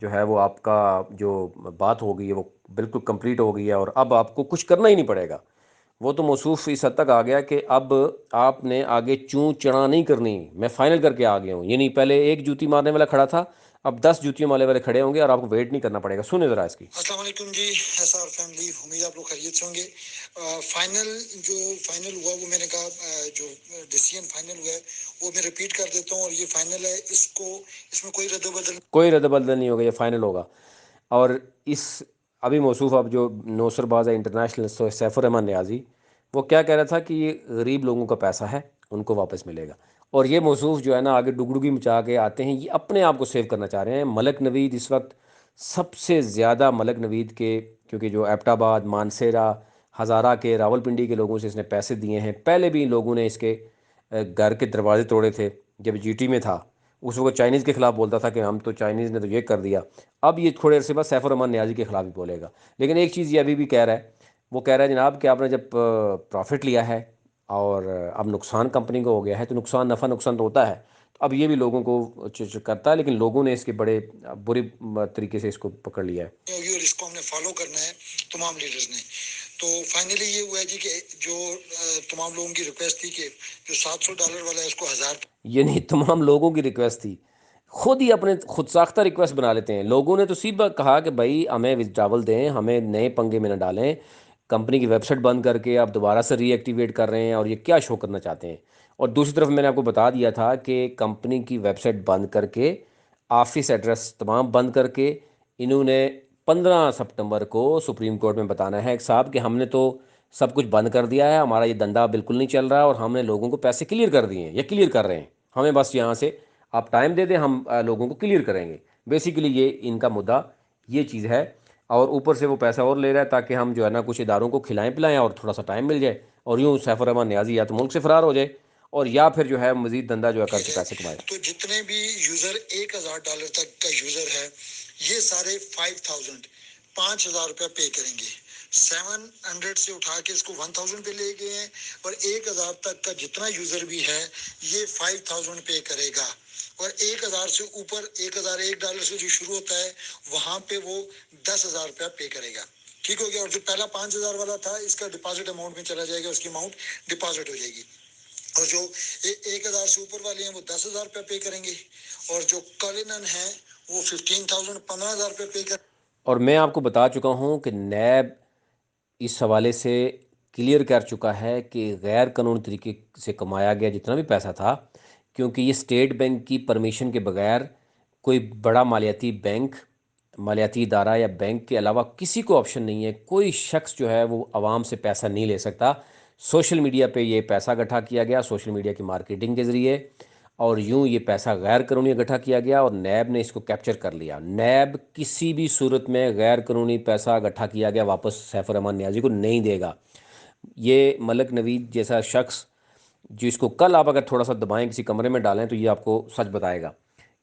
جو ہے وہ آپ کا جو بات ہو گئی ہے وہ بالکل کمپلیٹ ہو گئی ہے، اور اب آپ کو کچھ کرنا ہی نہیں پڑے گا. وہ تو موصوف اس حد تک آ گیا کہ اب آپ نے آگے چوں چڑا نہیں کرنی، میں فائنل کر کے آ گیا ہوں. یعنی پہلے ایک جوتی مارنے والا کھڑا تھا، اب 10 جوتیوں والے کھڑے ہوں گے، اور آپ کو ویٹ نہیں کرنا پڑے گا. سنیں ذرا اس کی. السلام علیکم جی، ایسا اور فیملی، امید آپ لوگ خیریت سے ہوں گے. فائنل ہوا وہ میں نے کہا جو ڈیسیژن فائنل ہوا ہے وہ میں ریپیٹ کر دیتا ہوں، اور یہ فائنل ہے، اس میں کوئی رد و بدل کوئی رد بدل نہیں ہوگا، یہ فائنل ہوگا. اور اس ابھی موصوف اب جو نوسر باز ہے انٹرنیشنل سیف الرحمان نیازی، وہ کیا کہہ رہا تھا کہ یہ غریب لوگوں کا پیسہ ہے، ان کو واپس ملے گا. اور یہ موصوف جو ہے نا آگے ڈگڈگی مچا کے آتے ہیں، یہ اپنے آپ کو سیو کرنا چاہ رہے ہیں. ملک نوید اس وقت سب سے زیادہ ملک نوید کے، کیونکہ جو ایبٹ آباد، مانسیرا، ہزارہ کے، راول پنڈی کے لوگوں سے اس نے پیسے دیے ہیں. پہلے بھی ان لوگوں نے اس کے گھر کے دروازے توڑے تھے جب جی ٹی میں تھا. اس وقت چائنیز کے خلاف بولتا تھا کہ ہم تو چائنیز نے تو یہ کر دیا. اب یہ تھوڑے عرصے بعد سیف الرحمان نیازی کے خلاف بھی بولے گا. لیکن ایک چیز یہ ابھی بھی کہہ رہا ہے، وہ کہہ رہا ہے جناب کہ آپ نے جب پروفٹ لیا ہے اور اب نقصان کمپنی کو ہو گیا ہے تو نقصان، نفع نقصان تو ہوتا ہے. تو اب یہ بھی لوگوں کو کرتا ہے، لیکن لوگوں نے اس کے بڑے برے طریقے سے اس کو پکڑ لیا ہے. ہوگی اور اس کو ہم نے فالو کرنا ہے تمام لیڈرز نے. تو فائنلی یہ ہوا ہے جی کہ جو تمام لوگوں کی ریکویسٹ تھی کہ جو $700 والا ہے اس کو 1000، یعنی تمام لوگوں کی ریکویسٹ تھی، خود ہی اپنے خود ساختہ ریکویسٹ بنا لیتے ہیں. لوگوں نے تو سیدھا کہا کہ بھائی ہمیں وتھڈراول دیں، ہمیں نئے پنگے میں نہ ڈالیں. کمپنی کی ویب سائٹ بند کر کے آپ دوبارہ سے ری ایکٹیویٹ کر رہے ہیں، اور یہ کیا شو کرنا چاہتے ہیں؟ اور دوسری طرف میں نے آپ کو بتا دیا تھا کہ کمپنی کی ویب سائٹ بند کر کے، آفس ایڈریس تمام بند کر کے، انہوں نے 15 سپٹمبر کو سپریم کورٹ میں بتانا ہے کہ صاحب کہ ہم نے تو سب کچھ بند کر دیا ہے، ہمارا یہ دندہ بالکل نہیں چل رہا، اور ہم نے لوگوں کو پیسے کلیئر کر دیے ہیں یا کلیئر کر رہے ہیں، ہمیں بس یہاں سے آپ ٹائم دے دیں، ہم لوگوں کو کلیئر کریں گے۔ بیسیکلی یہ ان کا مدعا یہ چیز ہے، اور اوپر سے وہ پیسہ اور لے رہا ہے تاکہ ہم جو ہے نا کچھ اداروں کو کھلائیں پلائیں اور تھوڑا سا ٹائم مل جائے، اور یوں سیف الرحمان نیازی یا تو ملک سے فرار ہو جائے، اور یا پھر جو ہے مزید دندہ جو ہے کر کے پیسے کمائے۔ تو جتنے بھی یوزر $1,000 تک کا یوزر ہے، یہ سارے 5,000 روپیہ پے کریں گے۔ 700 سے اٹھا کے اس کو 1000 پہ لے گئے ہیں، اور 1000 تک کا جتنا یوزر بھی ہے یہ 5000 پے کرے گا، اور 1000 سے اوپر $1,001 سے جو شروع ہوتا ہے وہاں پہ وہ 10,000 روپیہ پے کرے گا۔ ٹھیک ہو گیا؟ اور جو پہلا 5000 والا تھا اس کا ڈپازٹ اماؤنٹ میں چلا جائے گا، اس کی اماؤنٹ ڈپازٹ ہو جائے گی، اور جو 1000 سے اوپر والے ہیں وہ 10,000 روپیہ پے کریں گے، اور جو کالینن ہیں وہ 15,000 15,000 روپیہ پے کریں گے۔ اور میں آپ کو بتا چکا ہوں کہ نیب اس حوالے سے کلیئر کر چکا ہے کہ غیر قانونی طریقے سے کمایا گیا جتنا بھی پیسہ تھا، کیونکہ یہ اسٹیٹ بینک کی پرمیشن کے بغیر کوئی بڑا مالیاتی بینک، مالیاتی ادارہ یا بینک کے علاوہ کسی کو آپشن نہیں ہے، کوئی شخص جو ہے وہ عوام سے پیسہ نہیں لے سکتا۔ سوشل میڈیا پہ یہ پیسہ اکٹھا کیا گیا، سوشل میڈیا کی مارکیٹنگ کے ذریعے، اور یوں یہ پیسہ غیر قانونی اکٹھا کیا گیا، اور نیب نے اس کو کیپچر کر لیا۔ نیب کسی بھی صورت میں غیر قانونی پیسہ اکٹھا کیا گیا واپس سیف الرحمان نیازی کو نہیں دے گا۔ یہ ملک نوید جیسا شخص جس کو کل آپ اگر تھوڑا سا دبائیں، کسی کمرے میں ڈالیں، تو یہ آپ کو سچ بتائے گا،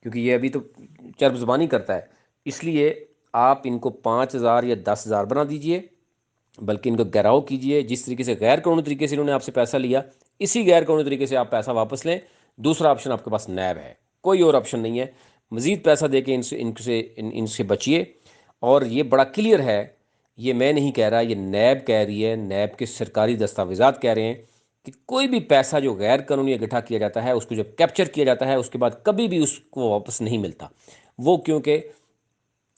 کیونکہ یہ ابھی تو چرب زبانی کرتا ہے۔ اس لیے آپ ان کو 5,000 یا 10,000 بنا دیجئے، بلکہ ان کو گھیراؤ کیجئے۔ جس طریقے سے غیر قانونی طریقے سے انہوں نے آپ سے پیسہ لیا، اسی غیر قانونی طریقے سے آپ پیسہ واپس لیں۔ دوسرا آپشن آپ کے پاس نیب ہے، کوئی اور آپشن نہیں ہے۔ مزید پیسہ دے کے ان سے بچیے، اور یہ بڑا کلیئر ہے، یہ میں نہیں کہہ رہا، یہ نیب کہہ رہی ہے، نیب کے سرکاری دستاویزات کہہ رہے ہیں کہ کوئی بھی پیسہ جو غیر قانونی اکٹھا کیا جاتا ہے اس کو جب کیپچر کیا جاتا ہے اس کے بعد کبھی بھی اس کو واپس نہیں ملتا، وہ کیونکہ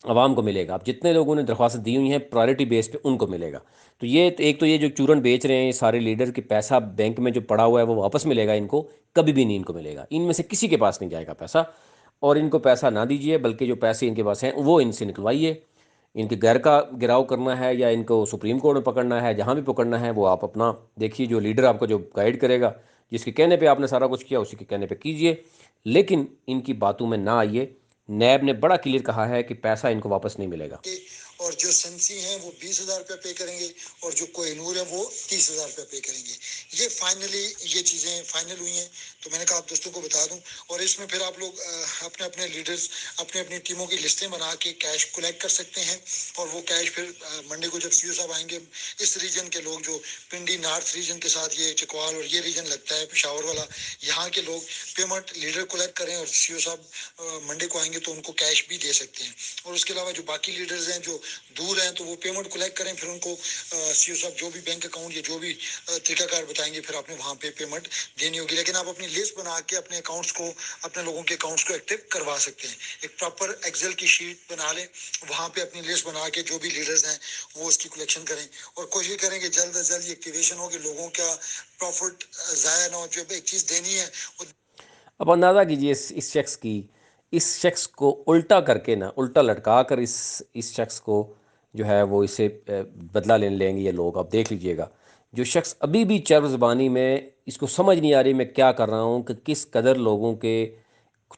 عوام کو ملے گا۔ اب جتنے لوگوں نے درخواست دی ہوئی ہیں پرائرٹی بیس پہ ان کو ملے گا۔ تو یہ ایک تو یہ جو چورن بیچ رہے ہیں یہ سارے لیڈر کے پیسہ بینک میں جو پڑا ہوا ہے وہ واپس ملے گا، ان کو کبھی بھی نہیں ان کو ملے گا، ان میں سے کسی کے پاس نہیں جائے گا پیسہ، اور ان کو پیسہ نہ دیجیے، بلکہ جو پیسے ان کے پاس ہیں وہ ان سے نکلوائیے۔ ان کے گھر کا گراؤ کرنا ہے یا ان کو سپریم کورٹ میں پکڑنا ہے، جہاں بھی پکڑنا ہے وہ آپ اپنا دیکھیے، جو لیڈر آپ کو جو گائیڈ کرے گا، جس کے کہنے پہ آپ نے سارا کچھ کیا اسی کے کہنے پہ کیجیے، لیکن ان کی باتوں میں نہ آئیے۔ نیب نے بڑا کلیئر کہا ہے کہ پیسہ ان کو واپس نہیں ملے گا۔ اور جو سنسی ہیں وہ 20,000 روپیہ پے کریں گے، اور جو کوہ نور ہے وہ 30,000 روپیہ پے کریں گے۔ یہ فائنلی یہ چیزیں فائنل ہوئی ہیں، تو میں نے کہا آپ دوستوں کو بتا دوں، اور اس میں پھر آپ لوگ اپنے اپنے لیڈرز اپنے اپنی ٹیموں کی لسٹیں بنا کے کیش کلیکٹ کر سکتے ہیں، اور وہ کیش پھر منڈے کو جب سی او صاحب آئیں گے، اس ریجن کے لوگ جو پنڈی نارتھ ریجن کے ساتھ یہ چکوال اور یہ ریجن لگتا ہے پشاور والا، یہاں کے لوگ پیمنٹ لیڈر کلیکٹ کریں، اور سی او صاحب منڈے کو آئیں گے تو ان کو کیش بھی دے سکتے ہیں۔ اور اس کے علاوہ جو باقی لیڈرز ہیں جو دور ہیں تو وہ پیمنٹ کلیکٹ کریں، پھر ان کو سی او صاحب جو بھی بینک اکاؤنٹ یا جو بھی طریقہ کار بتائیں گے پھر آپ نے وہاں پہ پیمنٹ دینی ہوگی، لیکن آپ اپنی لسٹ بنا کے اپنے اکاؤنٹس کو، اپنے لوگوں کے اکاؤنٹس کو ایکٹیو کروا سکتے ہیں۔ ایک پراپر ایکسل کی شیٹ بنا لیں، وہاں پہ اپنی لسٹ بنا کے جو بھی لیڈرز ہیں وہ اس کی کلیکشن کریں، اور کوشش کریں کہ جلد از جلد یہ ایکٹیویشن ہو کہ لوگوں کا پروفٹ ضائع نہ ہو۔ جو ایک چیز دینی ہے وہ اب اندازہ کیجیے اس شخص کو الٹا کر کے نا، الٹا لٹکا کر اس شخص کو جو ہے وہ اسے بدلہ لیں گے یہ لوگ۔ اب دیکھ لیجئے گا، جو شخص ابھی بھی چرب زبانی میں اس کو سمجھ نہیں آ رہی میں کیا کر رہا ہوں، کہ کس قدر لوگوں کے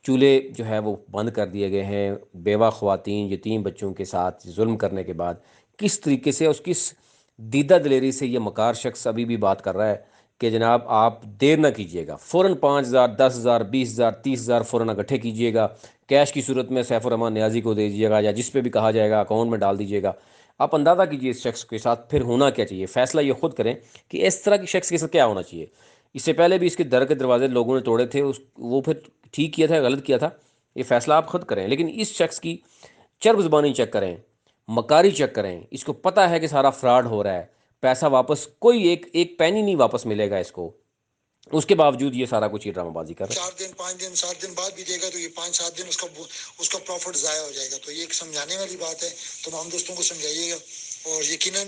چولہے جو ہے وہ بند کر دیے گئے ہیں، بیوہ خواتین یتیم بچوں کے ساتھ ظلم کرنے کے بعد کس طریقے سے اس کس دیدہ دلیری سے یہ مکار شخص ابھی بھی بات کر رہا ہے کہ جناب آپ دیر نہ کیجیے گا، فوراً 5,000 10,000 20,000 30,000 فوراً اکٹھے کیجیے گا، کیش کی صورت میں سیف الرحمان نیازی کو دے دیجیے گا، یا جس پہ بھی کہا جائے گا اکاؤنٹ میں ڈال دیجیے گا۔ آپ اندازہ کیجیے اس شخص کے ساتھ پھر ہونا کیا چاہیے، فیصلہ یہ خود کریں کہ اس طرح کے شخص کے ساتھ کیا ہونا چاہیے۔ اس سے پہلے بھی اس کے در کے دروازے لوگوں نے توڑے تھے، وہ پھر ٹھیک کیا تھا غلط کیا تھا، یہ فیصلہ آپ خود کریں، لیکن اس شخص کی چرب زبانی چیک کریں، مکاری چیک کریں، اس کو پتہ ہے کہ سارا فراڈ ہو رہا ہے، پیسہ واپس کوئی ایک پینی نہیں واپس ملے گا اس کو، اس کے باوجود یہ سارا کچھ یہ ڈرامہ بازی کر رہا ہے۔ 4 دن 5 دن 7 دن بعد بھی دے گا تو یہ 5-7 دن اس کا پروفٹ ضائع ہو جائے گا۔ تو یہ ایک سمجھانے والی بات ہے، تمام دوستوں کو سمجھائیے گا، اور یقیناً